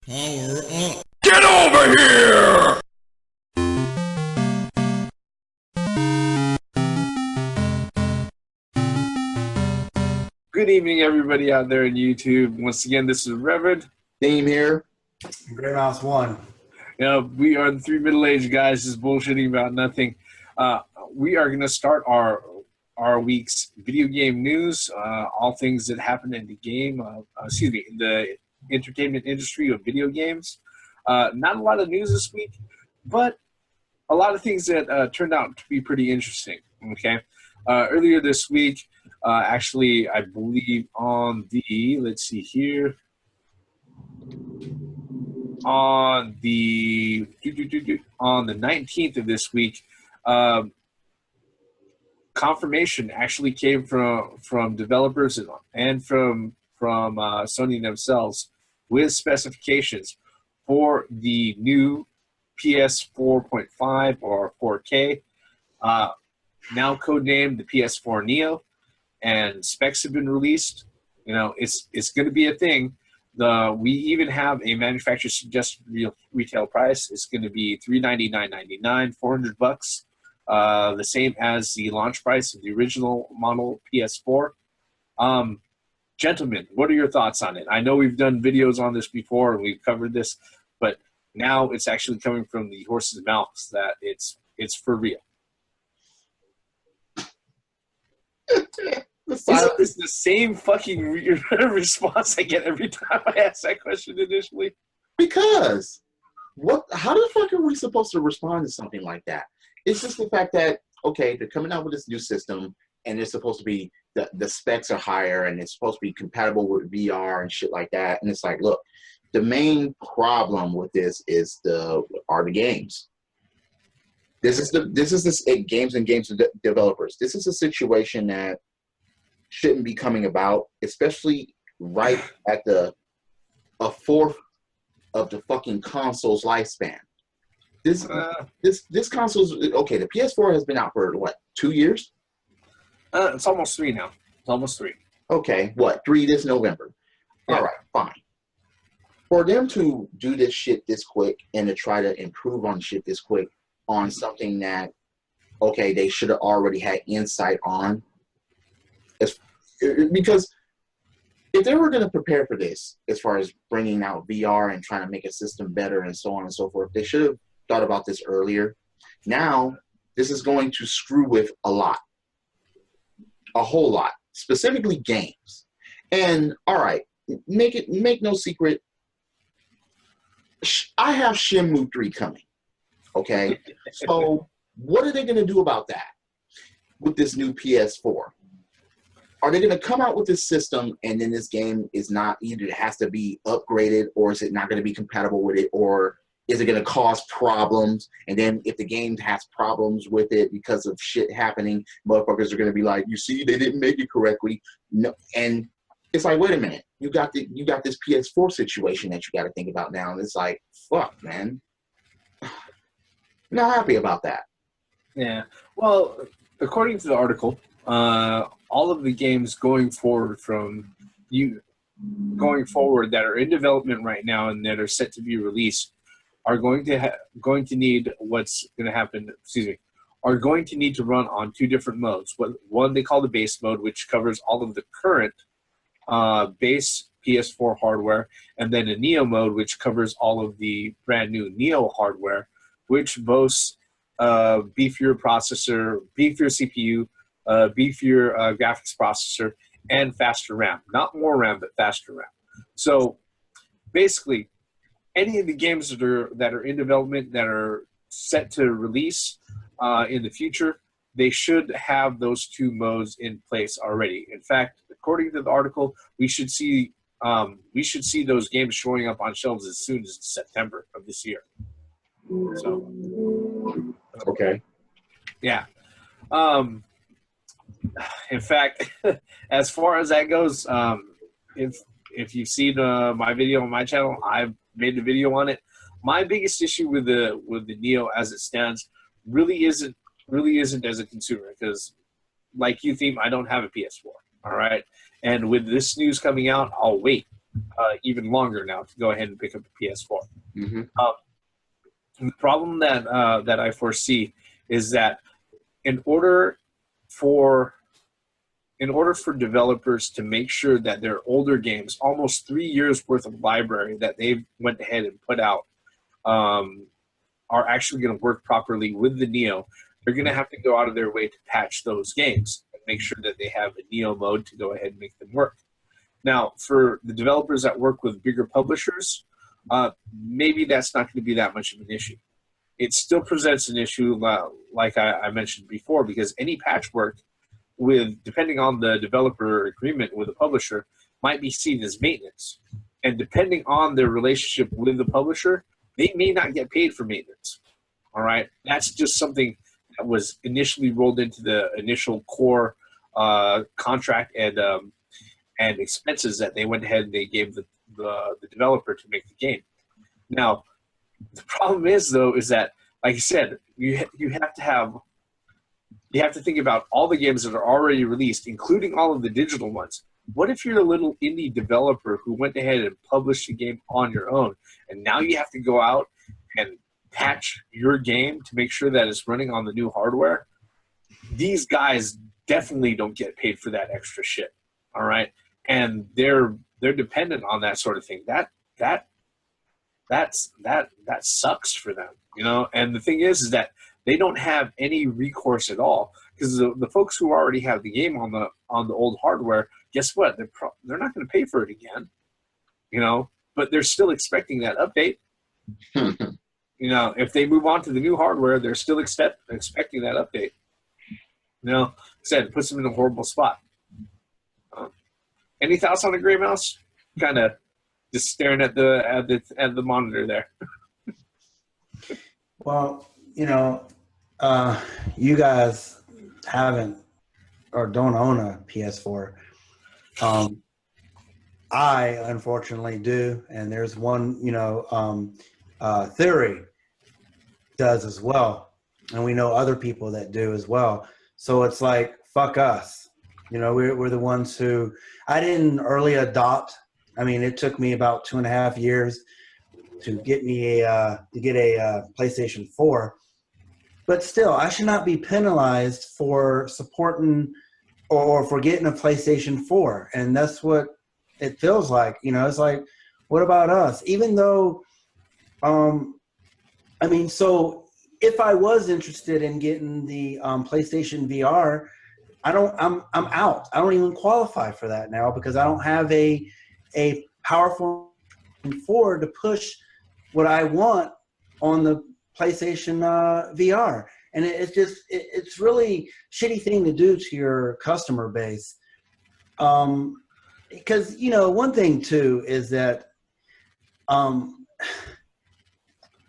Power up. Get over here! Good evening, everybody out there on YouTube. Once again, this is Reverend. Theme here. Graymouse 1. We are the three middle-aged guys just bullshitting about nothing. We are going to start our week's video game news, all things that happened in the game, in the entertainment industry of video games. Not a lot of news this week, but a lot of things that turned out to be pretty interesting. Okay, earlier this week, actually, I believe on the on the 19th of this week, confirmation actually came from developers and from Sony themselves with specifications for the new PS 4.5 or 4K, now codenamed the PS4 Neo, and specs have been released. You know, it's going to be a thing. We even have a manufacturer suggested retail price. It's going to be $399.99, $400, the same as the launch price of the original model PS4. Gentlemen, what are your thoughts on it? I know we've done videos on this before and we've covered this, but now it's actually coming from the horse's mouth that it's for real. Isn't this the same fucking response I get every time I ask that question initially? Because how the fuck are we supposed to respond to something like that? It's just the fact that, okay, they're coming out with this new system and it's supposed to be, the specs are higher and it's supposed to be compatible with VR and shit like that. And it's like, look, the main problem with this is the games. This is games and games developers. This is a situation that shouldn't be coming about, especially right at a fourth of the fucking console's lifespan. This console's okay. The PS4 has been out for what, 2 years? It's almost 3 now. It's almost 3. Okay, what, 3 this November? Yeah. All right, fine. For them to do this shit this quick and to try to improve on shit this quick on something that, okay, they should have already had insight on. Because if they were going to prepare for this, as far as bringing out VR and trying to make a system better and so on and so forth, they should have thought about this earlier. Now, this is going to screw with a whole lot, specifically games. And all right, make no secret, I have Shenmue 3 coming. Okay, so what are they going to do about that with this new PS4? Are they going to come out with this system and then this game is not, either it has to be upgraded or is it not going to be compatible with it, or is it going to cause problems? And then if the game has problems with it because of shit happening, motherfuckers are going to be like, you see, they didn't make it correctly. No, and it's like, wait a minute, you got this PS4 situation that you got to think about now, and it's like, fuck, man, not happy about that. Yeah. Well, according to the article, all of the games going forward that are in development right now and that are set to be released are going to need to run on 2 different modes. One they call the base mode, which covers all of the current base PS4 hardware, and then a Neo mode, which covers all of the brand new Neo hardware, which boasts beefier processor, beefier CPU, beefier graphics processor, and faster RAM. Not more RAM, but faster RAM. So basically, any of the games that are in development that are set to release in the future, they should have those 2 modes in place already. In fact, according to the article, we should see those games showing up on shelves as soon as September of this year. So, okay, yeah. In fact, as far as that goes, if you've seen my video on my channel, I've made a video on it. My biggest issue with the Neo as it stands really isn't as a consumer, because like you, Theme, I don't have a PS4. All right, and with this news coming out, I'll wait. even longer now to go ahead and pick up a PS4. Mm-hmm. The problem that I foresee is that in order for developers to make sure that their older games, almost 3 years worth of library that they went ahead and put out, are actually going to work properly with the Neo, they're going to have to go out of their way to patch those games and make sure that they have a Neo mode to go ahead and make them work. Now, for the developers that work with bigger publishers, maybe that's not going to be that much of an issue. It still presents an issue, like I mentioned before, because any patchwork, depending on the developer agreement with the publisher, might be seen as maintenance. And depending on their relationship with the publisher, they may not get paid for maintenance. All right? That's just something that was initially rolled into the initial core contract and expenses that they went ahead and they gave the developer to make the game. Now, the problem is, though, is that, like I said, you have to think about all the games that are already released, including all of the digital ones. What if you're a little indie developer who went ahead and published a game on your own, and now you have to go out and patch your game to make sure that it's running on the new hardware? These guys definitely don't get paid for that extra shit. All right, and they're dependent on that sort of thing. That sucks for them, you know. And the thing is that they don't have any recourse at all, because the folks who already have the game on the old hardware, guess what? They're not going to pay for it again, you know. But they're still expecting that update. You know, if they move on to the new hardware, they're still expecting that update. You know, like I said, it puts them in a horrible spot. Any thoughts on the Graymouse? Kind of just staring at the monitor there. Well, you know, you guys haven't or don't own a PS4. I unfortunately do, and there's one, you know, Theory does as well, and we know other people that do as well. So it's like, fuck us, you know. We're the ones who, I didn't early adopt. I mean, it took me about 2.5 years to get me a PlayStation 4. But still, I should not be penalized for supporting or for getting a PlayStation 4. And that's what it feels like. You know, it's like, what about us? Even though, I mean, so if I was interested in getting the PlayStation VR, I'm out. I don't even qualify for that now because I don't have a powerful 4 to push what I want on the PlayStation VR. And it's really shitty thing to do to your customer base. Because, you know, one thing too is that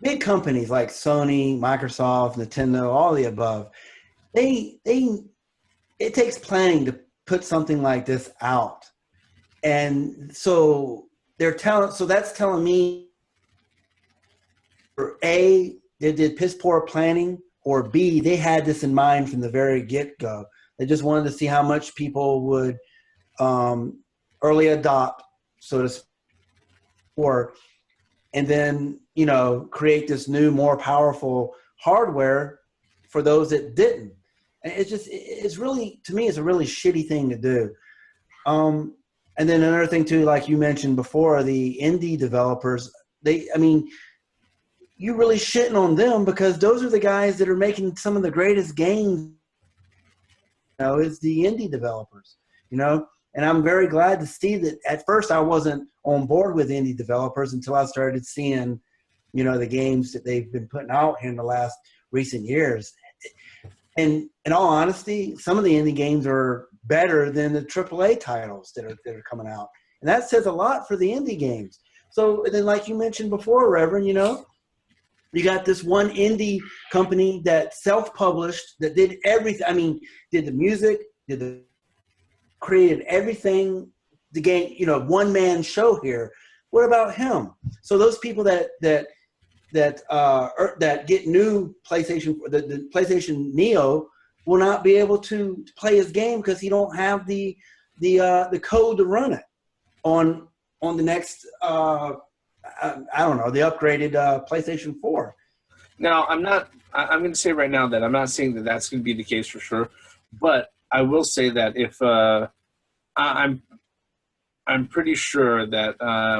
big companies like Sony, Microsoft, Nintendo, all the above, it takes planning to put something like this out. And so that's telling me, or A, they did piss poor planning, or B, they had this in mind from the very get-go. They just wanted to see how much people would early adopt, so to speak, and then, you know, create this new, more powerful hardware for those that didn't. And it's really, to me, it's a really shitty thing to do. And then another thing too, like you mentioned before, the indie developers, you're really shitting on them because those are the guys that are making some of the greatest games. You know, it's the indie developers, you know. And I'm very glad to see that. At first, I wasn't on board with indie developers until I started seeing, you know, the games that they've been putting out in the last recent years. And in all honesty, some of the indie games are better than the AAA titles that are coming out. And that says a lot for the indie games. So then, like you mentioned before, Reverend, you know, you got this one indie company that self-published, that did everything. I mean, did the music, created everything, the game, you know, one-man show here. What about him? So those people that get new PlayStation, the PlayStation Neo, will not be able to play his game because he don't have the code to run it on on the next, I don't know, the upgraded PlayStation 4. Now, I'm going to say right now that I'm not saying that that's going to be the case for sure, but I will say that if I'm pretty sure that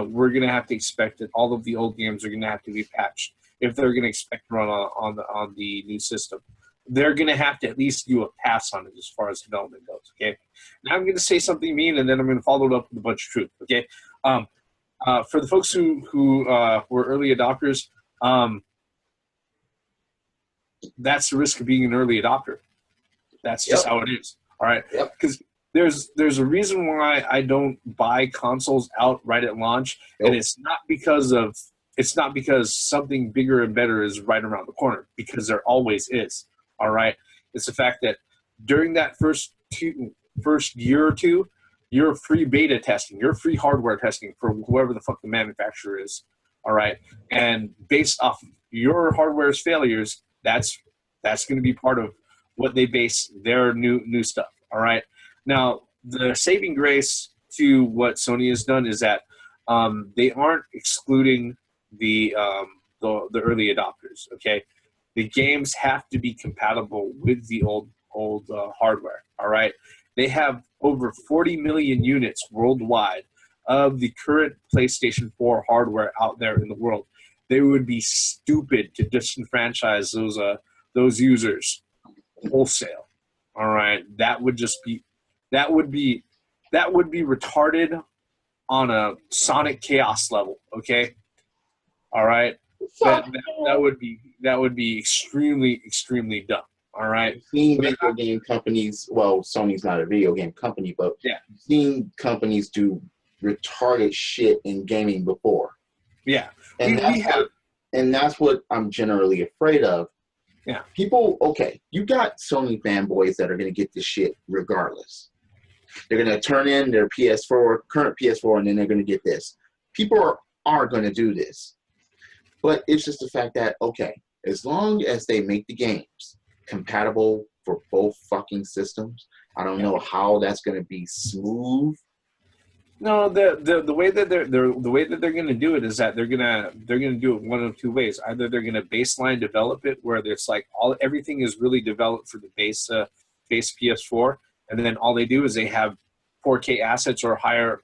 we're going to have to expect that all of the old games are going to have to be patched if they're going to expect to run on the new system. They're going to have to at least do a pass on it as far as development goes. Okay. Now I'm going to say something mean, and then I'm going to follow it up with a bunch of truth. Okay. For the folks who were early adopters, that's the risk of being an early adopter. That's just how it is. All right. Because there's a reason why I don't buy consoles out right at launch, and it's not because something bigger and better is right around the corner, because there always is. All right. It's the fact that during that first year or two, you're free beta testing, you're free hardware testing for whoever the fuck the manufacturer is. All right. And based off your hardware's failures, that's going to be part of what they base their new stuff. All right. Now, the saving grace to what Sony has done is that they aren't excluding the early adopters. Okay. The games have to be compatible with the old hardware. All right. They have over 40 million units worldwide of the current PlayStation 4 hardware out there in the world. They would be stupid to disenfranchise those users wholesale. All right. That would be retarded on a Sonic Chaos level. Okay. All right. That would be extremely dumb. All right. You've seen video game companies. Well, Sony's not a video game company, but yeah, you've seen companies do retarded shit in gaming before. Yeah, and that's what I'm generally afraid of. Yeah. People, okay, you got Sony fanboys that are going to get this shit regardless. They're going to turn in their current PS4, and then they're going to get this. People are going to do this. But it's just the fact that, okay, as long as they make the games compatible for both fucking systems, I don't know how that's going to be smooth. No, the way that they're going to do it is that they're gonna do it one of two ways. Either they're going to baseline develop it where there's like everything is really developed for the base PS4, and then all they do is they have 4K assets or higher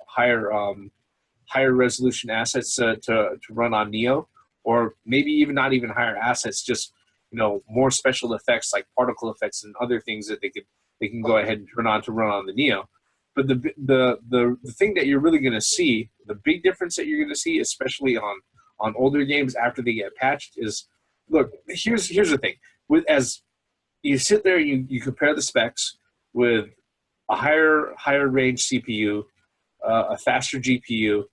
resolution assets to run on Neo, or maybe even not even higher assets, just more special effects like particle effects and other things that they can go ahead and turn on to run on the Neo. But the thing that you're really going to see, the big difference that you're going to see, especially on older games after they get patched, is, look, here's the thing. As you sit there, you compare the specs with a higher range CPU, a faster GPU,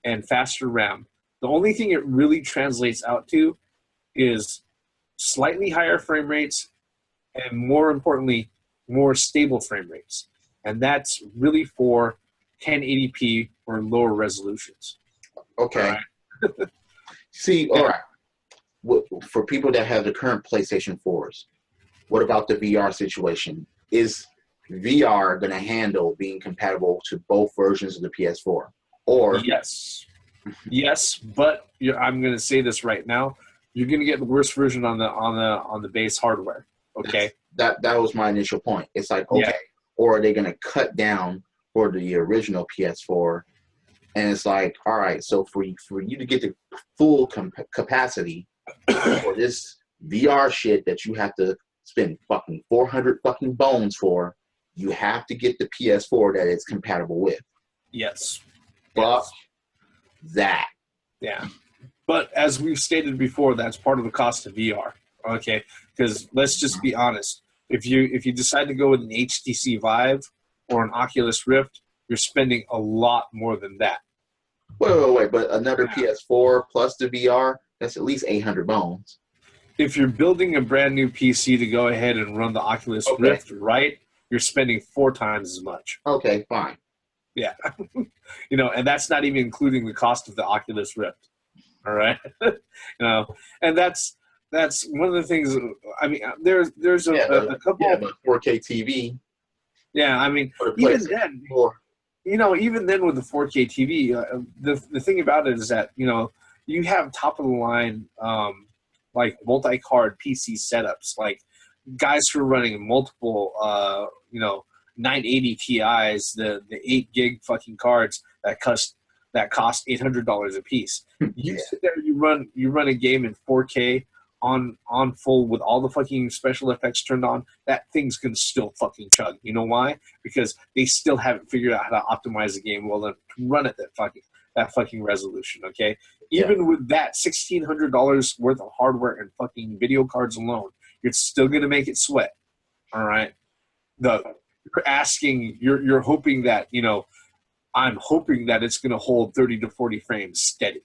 and faster RAM. The only thing it really translates out to is slightly higher frame rates, and more importantly, more stable frame rates. And that's really for 1080p or lower resolutions. Okay. All right. See, all right. For people that have the current PlayStation 4s, what about the VR situation? Is VR going to handle being compatible to both versions of the PS4? Or yes, but I'm going to say this right now: you're going to get the worst version on the base hardware. Okay. That was my initial point. It's like, okay. Yeah. Or are they going to cut down for the original PS4? And it's like, all right, so for you to get the full capacity for this VR shit that you have to spend fucking 400 fucking bones for, you have to get the PS4 that it's compatible with. Yes. Fuck that. Yeah. But as we've stated before, that's part of the cost of VR. Okay? Because let's just be honest. If you decide to go with an HTC Vive or an Oculus Rift, you're spending a lot more than that. Wait. But another PS4 plus the VR, that's at least 800 bones. If you're building a brand new PC to go ahead and run the Oculus Rift, right, you're spending 4 times as much. Okay, fine. Yeah. And that's not even including the cost of the Oculus Rift. All right? And that's one of the things. I mean, there's a couple. Yeah, but 4K TV. Yeah, I mean, even then. even then with the 4K TV, the thing about it is that, you have top of the line, like multi-card PC setups, like guys who are running multiple, 980 Ti's, the 8 gig fucking cards that cost $800 a piece. You sit there, you run a game in 4K on full with all the fucking special effects turned on. That thing's gonna still fucking chug. You know why? Because they still haven't figured out how to optimize the game well enough to run at that fucking resolution. Okay, even with that $1,600 worth of hardware and fucking video cards alone, you're still gonna make it sweat. All right, you're hoping that, I'm hoping that it's going to hold 30 to 40 frames steady.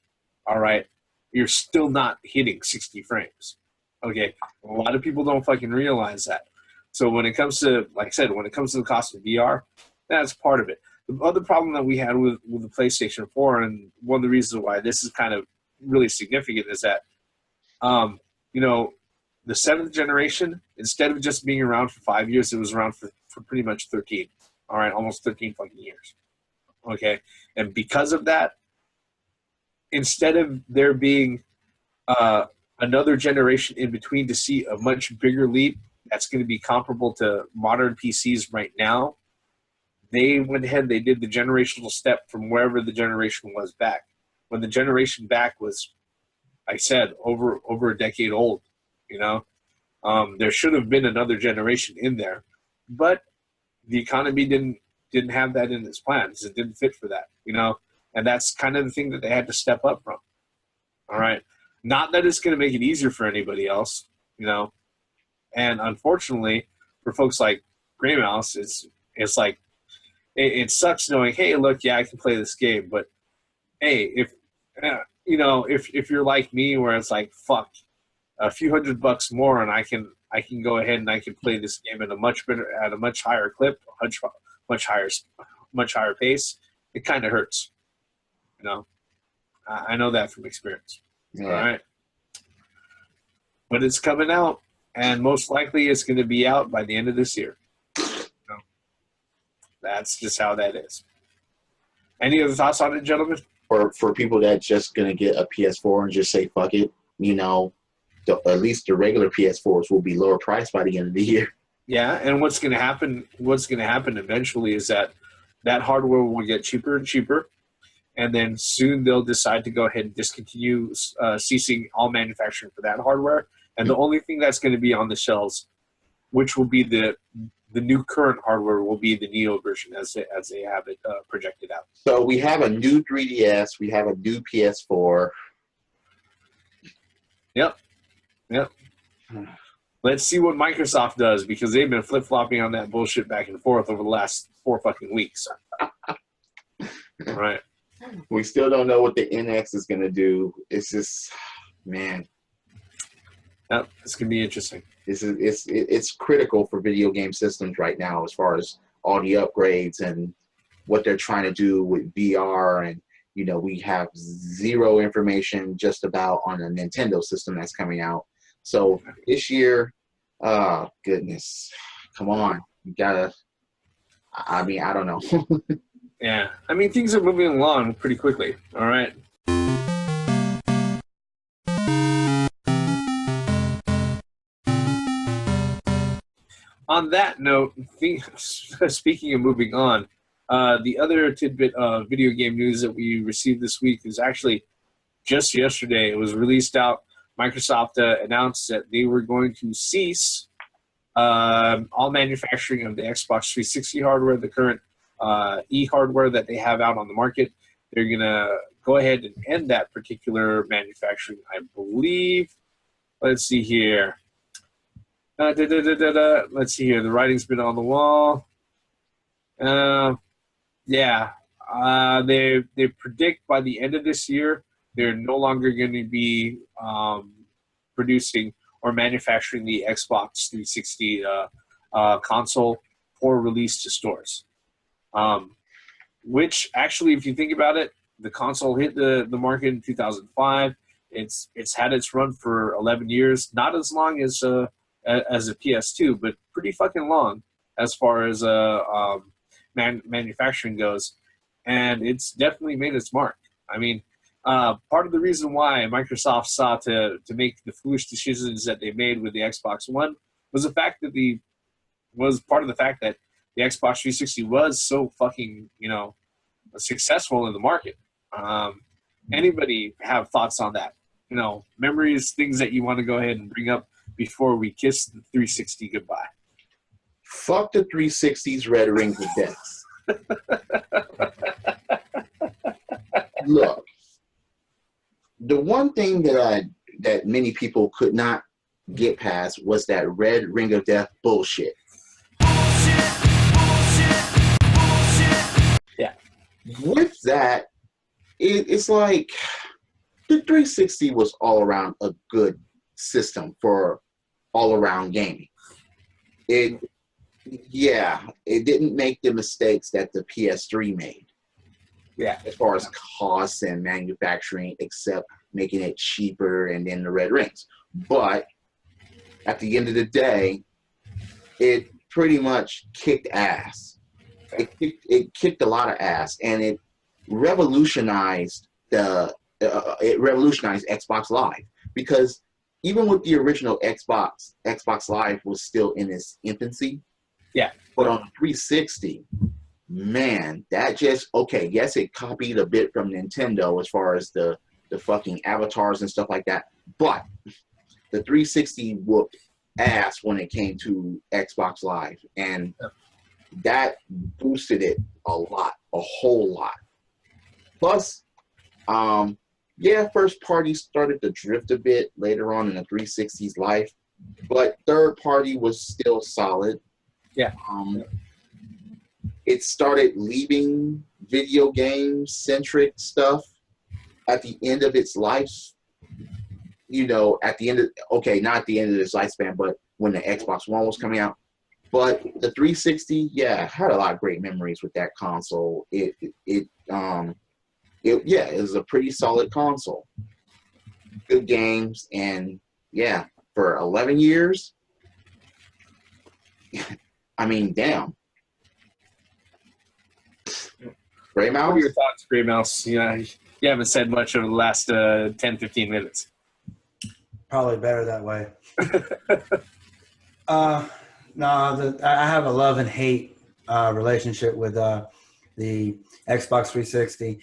All right. You're still not hitting 60 frames. Okay. A lot of people don't fucking realize that. So when it comes to, like I said, when it comes to the cost of VR, that's part of it. The other problem that we had with the PlayStation 4, and one of the reasons why this is kind of really significant, is that, the 7th generation, instead of just being around for 5 years, it was around for pretty much 13. All right. Almost 13 fucking years. Okay, and because of that, instead of there being another generation in between to see a much bigger leap that's going to be comparable to modern PCs right now, they went ahead, they did the generational step from wherever the generation was back. When the generation back was, I said, over a decade old, there should have been another generation in there, but the economy didn't have that in its plans. It didn't fit for that, and that's kind of the thing that they had to step up from. All right. Not that it's going to make it easier for anybody else, and unfortunately for folks like Graymouse, it's like, it sucks knowing, hey, look, yeah, I can play this game, but hey, if you're like me, where it's like, fuck, a few $100 more and I can go ahead and I can play this game at a much higher clip, much higher pace, it kind of hurts. I know that from experience. Yeah. All right. But it's coming out, and most likely it's going to be out by the end of this year. That's just how that is. Any other thoughts on it, gentlemen? For people that's just going to get a PS4 and just say, fuck it, at least the regular PS4s will be lower priced by the end of the year. Yeah, and what's going to happen eventually is that hardware will get cheaper and cheaper, and then soon they'll decide to go ahead and discontinue ceasing all manufacturing for that hardware, and the only thing that's going to be on the shelves, which will be the new current hardware, will be the Neo version as they have it projected out. So we have a new 3DS, we have a new PS4. Yep. Let's see what Microsoft does, because they've been flip-flopping on that bullshit back and forth over the last 4 fucking weeks. All right. We still don't know what the NX is going to do. It's just, man. Yep, it's going to be interesting. It's critical for video game systems right now, as far as all the upgrades and what they're trying to do with VR. And, we have zero information just about on a Nintendo system that's coming out. So this year, goodness, come on. You gotta, I don't know. Yeah. Things are moving along pretty quickly. All right. On that note, speaking of moving on, the other tidbit of video game news that we received this week is actually just yesterday. It was released out. Microsoft announced that they were going to cease all manufacturing of the Xbox 360 hardware, the current hardware that they have out on the market. They're going to go ahead and end that particular manufacturing, I believe. Let's see here. Let's see here. The writing's been on the wall. They predict by the end of this year, they're no longer going to be producing or manufacturing the Xbox 360 console for release to stores. Which actually, if you think about it, the console hit the market in 2005. It's had its run for 11 years, not as long as a PS2, but pretty fucking long as far as manufacturing goes. and it's definitely made its mark. I mean, part of the reason why Microsoft sought to make the foolish decisions that they made with the Xbox One was the fact that the Xbox 360 was so fucking, successful in the market. Anybody have thoughts on that? Memories, things that you want to go ahead and bring up before we kiss the 360 goodbye. Fuck the 360's red rings of death. Look, the one thing that many people could not get past was that red ring of death bullshit. Yeah. With that, it's like the 360 was all around a good system for all around gaming. It didn't make the mistakes that the PS3 made. Yeah. As far as costs and manufacturing, except making it cheaper and then the red rings. But at the end of the day, it pretty much kicked ass. It kicked a lot of ass, and it revolutionized Xbox Live, because even with the original Xbox Live was still in its infancy. Yeah. But on 360, man, that just, okay, yes, it copied a bit from Nintendo as far as the fucking avatars and stuff like that, but the 360 whooped ass when it came to Xbox Live, and that boosted it a whole lot. Plus, first party started to drift a bit later on in the 360's life, but third party was still solid. Yeah. It started leaving video game centric stuff at the end of its life. At the end of, not at the end of its lifespan, but when the Xbox One was coming out. But the 360, had a lot of great memories with that console. It was a pretty solid console. Good games, and for 11 years, I mean, damn. Graymouse? What are your thoughts, Graymouse? You haven't said much over the last 10, 15 minutes. Probably better that way. I have a love and hate relationship with the Xbox 360,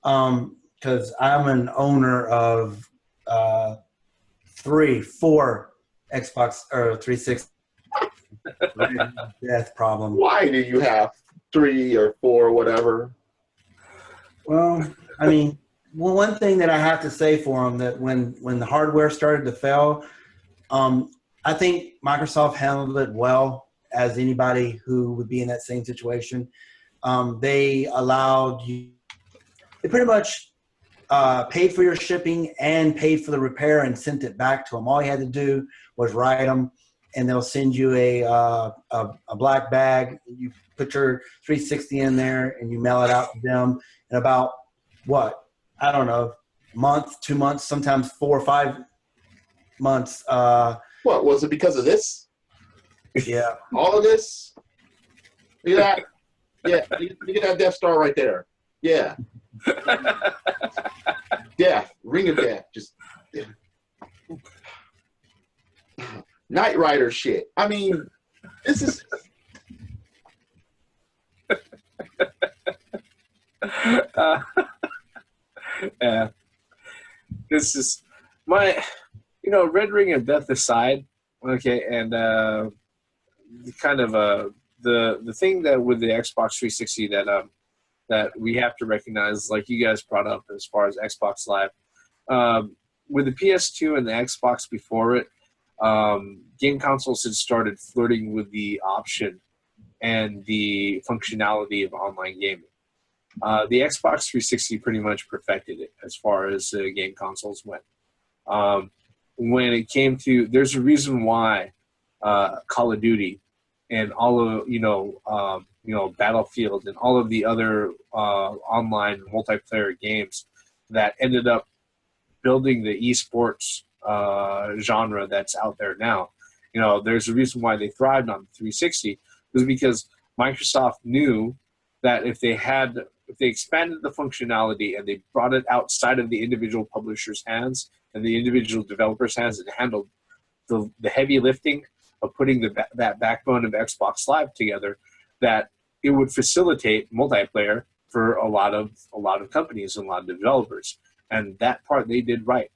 because I'm an owner of 4 Xbox or 360. Death problem. Why do you have 3 or 4, whatever? Well, I mean, one thing that I have to say for them, that when the hardware started to fail, I think Microsoft handled it well, as anybody who would be in that same situation. They allowed you, they pretty much paid for your shipping and paid for the repair and sent it back to them. All you had to do was write them, and they'll send you a black bag. You put your 360 in there, and you mail it out to them in about, I don't know, a month, 2 months, sometimes 4 or 5 months. What, was it because of this? Yeah. All of this? Look at that. Yeah, look at that Death Star right there. Yeah. Death, ring of death. Just Knight Rider shit. I mean, this is... This is my, Red Ring of Death aside, okay, and kind of the thing that with the Xbox 360 that we have to recognize, like you guys brought up as far as Xbox Live, with the PS2 and the Xbox before it, game consoles had started flirting with the option and the functionality of online gaming. The Xbox 360 pretty much perfected it as far as game consoles went. When it came to, there's a reason why Call of Duty and all of Battlefield and all of the other online multiplayer games that ended up building the esports genre that's out there now. There's a reason why they thrived on the 360, was because Microsoft knew that if they had if they expanded the functionality and they brought it outside of the individual publisher's hands and the individual developer's hands and handled the heavy lifting of putting that backbone of Xbox Live together, that it would facilitate multiplayer for a lot of companies and a lot of developers. And that part they did right.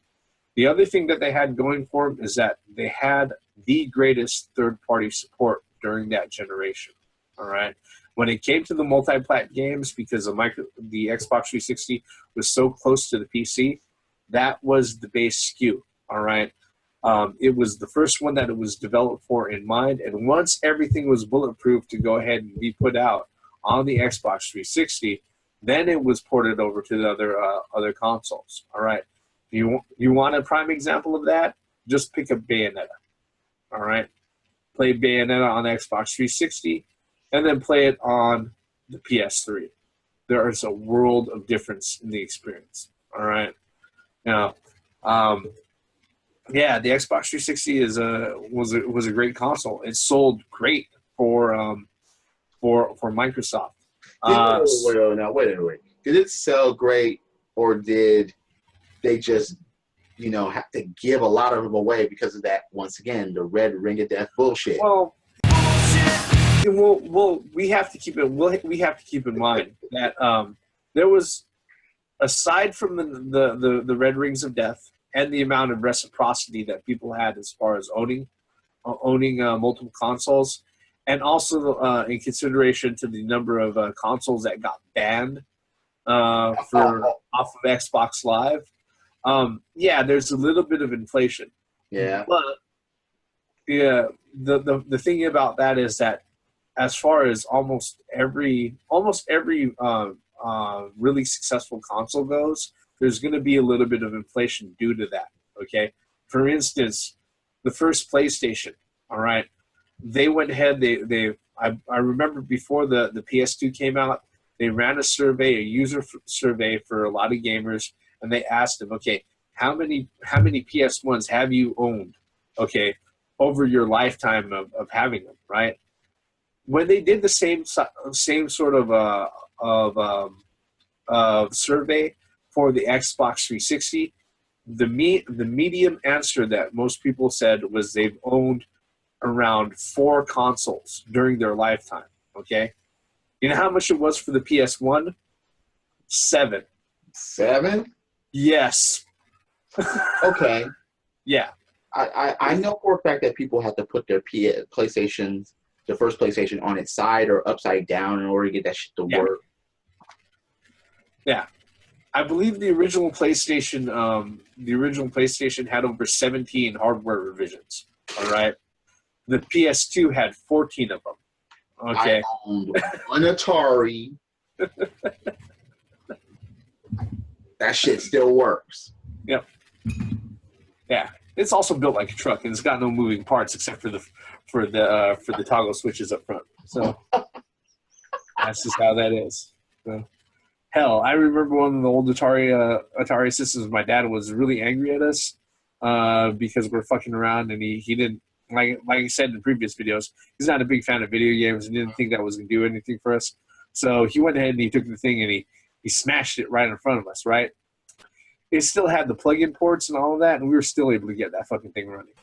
The other thing that they had going for them is that they had the greatest third-party support during that generation. All right. When it came to the multi-plat games, because the Xbox 360 was so close to the PC, that was the base SKU. All right. It was the first one that it was developed for in mind. And once everything was bulletproof to go ahead and be put out on the Xbox 360, then it was ported over to the other consoles. All right. You want a prime example of that? Just pick up Bayonetta. All right. Play Bayonetta on Xbox 360 and then play it on the PS3. There is a world of difference in the experience. All right. Now, yeah, the Xbox 360 was a great console. It sold great for Microsoft. Wait. Did it sell great, or did they just, have to give a lot of them away because of that? Once again, the red ring of death bullshit. Well, we have to keep in mind that there was, aside from the red rings of death and the amount of reciprocity that people had as far as owning multiple consoles, and also in consideration to the number of consoles that got banned off of Xbox Live, yeah, there's a little bit of inflation. Yeah. But yeah, the thing about that is that as far as almost every really successful console goes, there's going to be a little bit of inflation due to that. Okay, for instance, the first PlayStation. All right, they went ahead. I remember before the PS2 came out, they ran a user survey for a lot of gamers, and they asked them, okay, how many PS1s have you owned? Okay, over your lifetime of having them, right? When they did the same sort of survey for the Xbox 360, the medium answer that most people said was they've owned around 4 consoles during their lifetime. Okay, you know how much it was for the PS1? 7. 7? Yes. Okay. Yeah. I know for a fact that people have to put their PlayStations, the first PlayStation, on its side or upside down in order to get that shit to work. Yeah. I believe the original PlayStation had over 17 hardware revisions. All right. The PS2 had 14 of them. Okay. I owned an Atari. That shit still works. Yep. Yeah. It's also built like a truck, and it's got no moving parts except for the toggle switches up front. So that's just how that is. So, hell, I remember one of the old Atari systems. My dad was really angry at us because we're fucking around, and he didn't, like I said in previous videos, he's not a big fan of video games and didn't think that was gonna do anything for us. So he went ahead and he took the thing and he smashed it right in front of us. Right. It still had the plug-in ports and all of that, and we were still able to get that fucking thing running.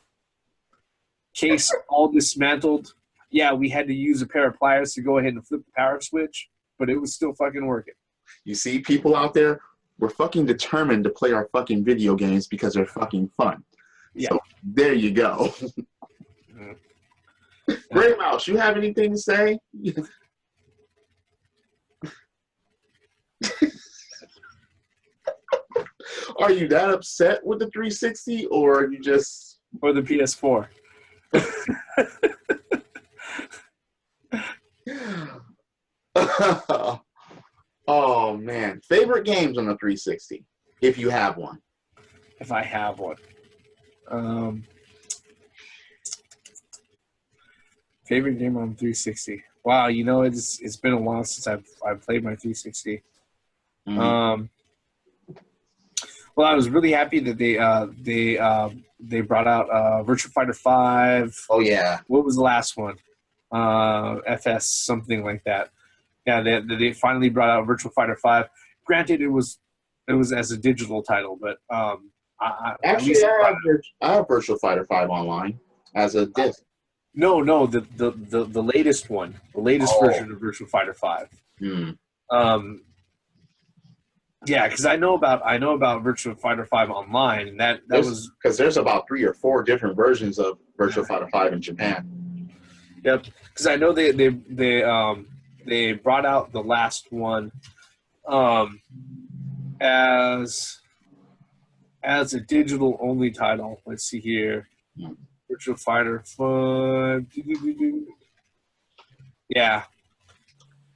Case all dismantled. Yeah, we had to use a pair of pliers to go ahead and flip the power switch, but it was still fucking working. You see, people out there, we're fucking determined to play our fucking video games because they're fucking fun. Yeah. So there you go. Graymouse, you have anything to say? Are you that upset with the 360, or are you just... Or the PS4? Oh, man. Favorite games on the 360, if you have one? If I have one. Favorite game on 360? Wow, it's been a while since I've played my 360. Mm-hmm. Well, I was really happy that they brought out Virtua Fighter 5. Oh yeah. What was the last one? FS something like that. Yeah, they finally brought out Virtua Fighter 5. Granted, it was as a digital title, but Actually, I have Virtual Fighter 5 online as a disc. No, the latest one, the latest version of Virtua Fighter 5. Yeah, because I know about Virtua Fighter 5 online, and that was because there's about 3 or 4 different versions of Virtua Fighter 5 in Japan. Yep, because I know they brought out the last one as a digital only title. Let's see here, Virtua Fighter 5. Yeah,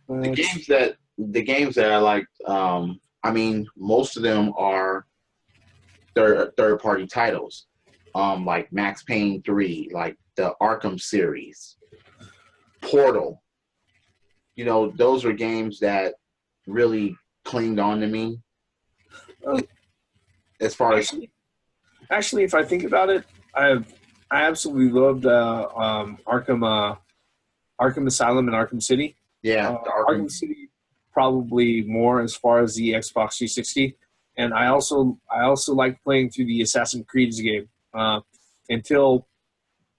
the games that I like. I mean, most of them are third-party titles, like Max Payne 3, like the Arkham series, Portal. You know, those are games that really clinged on to me. As far as actually, if I think about it, I absolutely loved Arkham Asylum and Arkham City. Yeah, Arkham City probably more as far as the Xbox 360, and I also like playing through the Assassin's Creed game until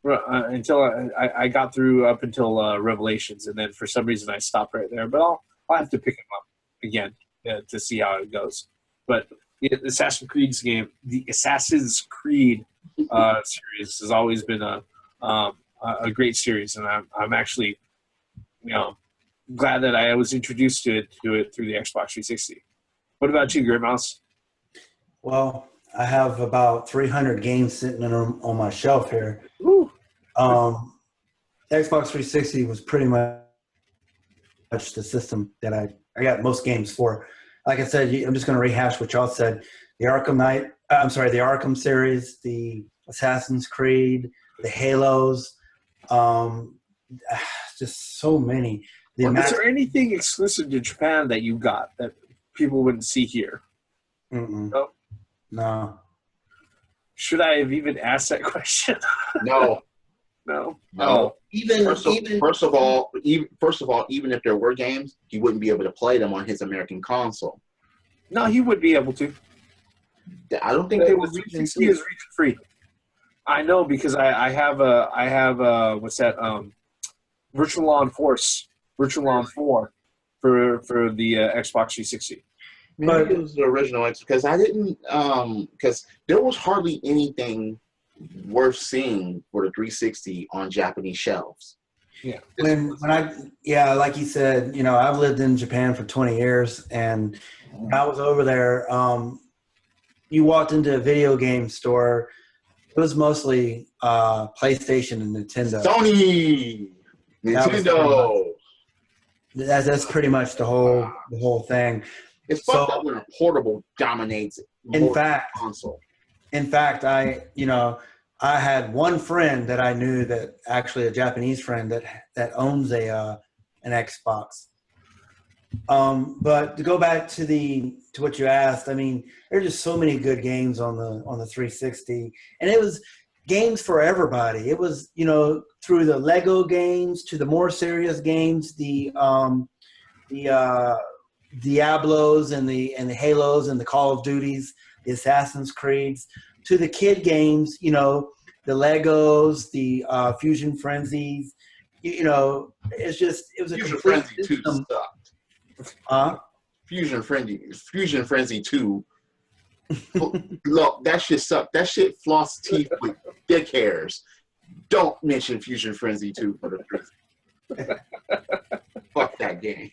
I got through up until Revelations, and then for some reason I stopped right there. But I'll have to pick them up again to see how it goes. But the Assassin's Creed series has always been a great series, and I'm actually glad that I was introduced to it through the Xbox 360. What about you, Graymouse? Well, I have about 300 games sitting on my shelf here. Ooh. Xbox 360 was pretty much the system that I got most games for. Like I said, I'm just going to rehash what y'all said. The Arkham series, the Assassin's Creed, the Halos, just so many. Is there anything exclusive to Japan that you got that people wouldn't see here? No. Should I have even asked that question? No. No. First of all, even if there were games, he wouldn't be able to play them on his American console. No, he would be able to. I don't think they would. 360 is region free. I know because I have what's that? Virtual Law 4 for the Xbox 360. Maybe it was the original X because I didn't because there was hardly anything worth seeing for the 360 on Japanese shelves. Yeah. Like you said, I've lived in Japan for 20 years, and when I was over there, you walked into a video game store, it was mostly PlayStation and Nintendo. Nintendo. That's pretty much the whole thing. It's fucked up when a portable dominates console. In fact, I had one friend that I knew that actually a Japanese friend that owns an Xbox. But to go back to what you asked, I mean, there's just so many good games on the 360, and it was games for everybody. It was through the Lego games to the more serious games, the Diablos and the Halos and the Call of Duties, the Assassin's Creeds, to the kid games, the Legos, the Fusion Frenzies. It was a Fusion Frenzy 2 system. Sucked. Fusion Frenzy 2. Look, that shit sucked. That shit floss teeth with dick hairs. Don't mention Fusion Frenzy 2 for the truth. Fuck that game.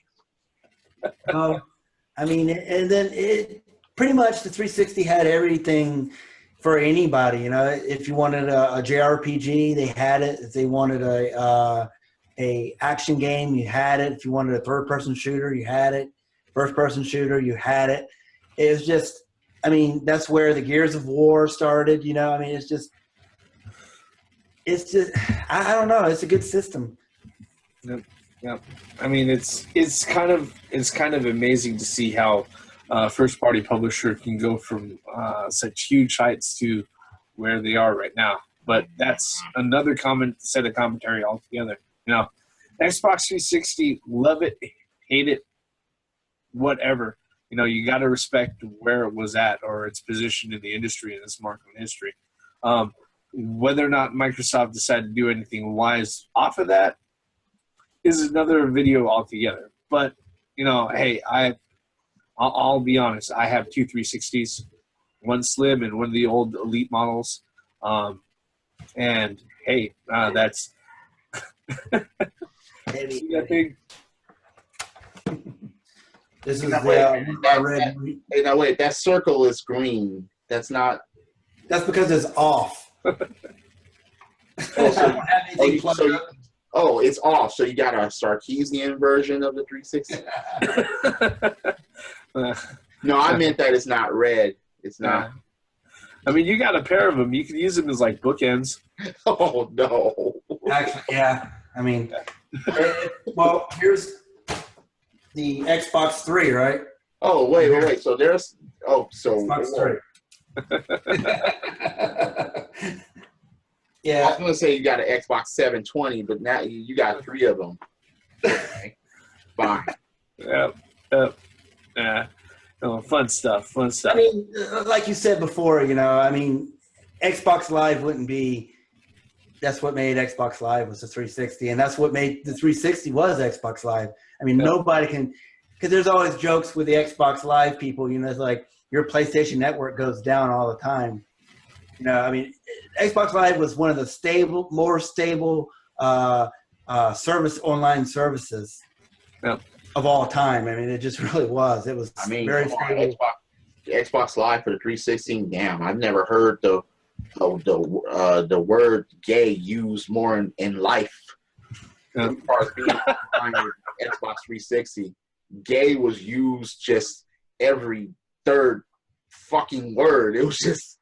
I mean, and then it pretty much the 360 had everything for anybody. If you wanted a JRPG, they had it. If they wanted a action game, you had it. If you wanted a third-person shooter, you had it. First-person shooter, you had it. It was just, I mean, that's where the Gears of War started. I mean, it's just, I don't know. It's a good system. Yep. Yep. I mean, it's kind of amazing to see how first-party publisher can go from such huge heights to where they are right now. But that's another set of commentary altogether. Xbox 360, love it, hate it, whatever. You know, you got to respect where it was at or its position in the industry, in this market history. Whether or not Microsoft decided to do anything wise off of that is another video altogether. But, you know, hey, I'll be honest. I have two 360s, one slim and one of the old Elite models. And, hey, that's that thing. This is Hey, now wait, that circle is green. That's not. That's because it's off. Oh, it's off. So you got a Sarkeesian version of the 360. No, I meant that it's not red. It's not. I mean, you got a pair of them. You can use them as like bookends. Oh no. Actually, yeah. I mean, well, here's the Xbox 3, right? Oh wait. So there's Xbox 3. Yeah. I was gonna say you got an Xbox 720, but now you got 3 of them. Okay. Fine. Yeah. Oh, fun stuff. I mean, like you said before, you know, I mean, Xbox Live wouldn't be. That's what made Xbox Live was the 360, and that's what made the 360 was Xbox Live. I mean, nobody can, because there's always jokes with the Xbox Live people. You know, it's like your PlayStation Network goes down all the time. You know, I mean, Xbox Live was one of the more stable online services of all time. I mean, it just really was. It was very stable. Xbox Live for the 360. Damn, I've never heard the word gay used more in life. As far as being on Xbox 360, gay was used just every third fucking word. It was just.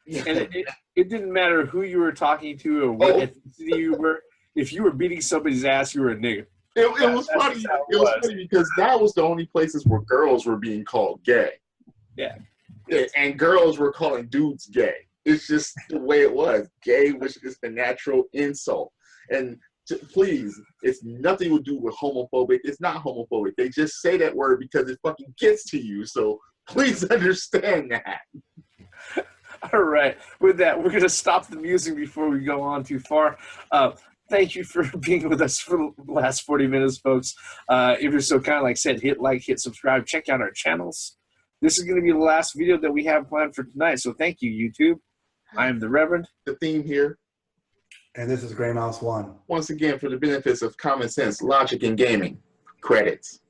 And it didn't matter who you were talking to or what ethnicity you were. If you were beating somebody's ass, you were a nigga. It was funny. It was funny because that was the only places where girls were being called gay. Yeah. And girls were calling dudes gay. It's just the way it was. Gay was just a natural insult. And please, it's nothing to do with homophobic. It's not homophobic. They just say that word because it fucking gets to you. So please understand that. All right. With that, we're going to stop the music before we go on too far. Thank you for being with us for the last 40 minutes, folks. If you're so kind, like I said, hit like, hit subscribe, check out our channels. This is going to be the last video that we have planned for tonight. So thank you, YouTube. I am the Reverend. The theme here. And this is Graymouse 1. Once again, for the benefits of common sense, logic, and gaming. Credits.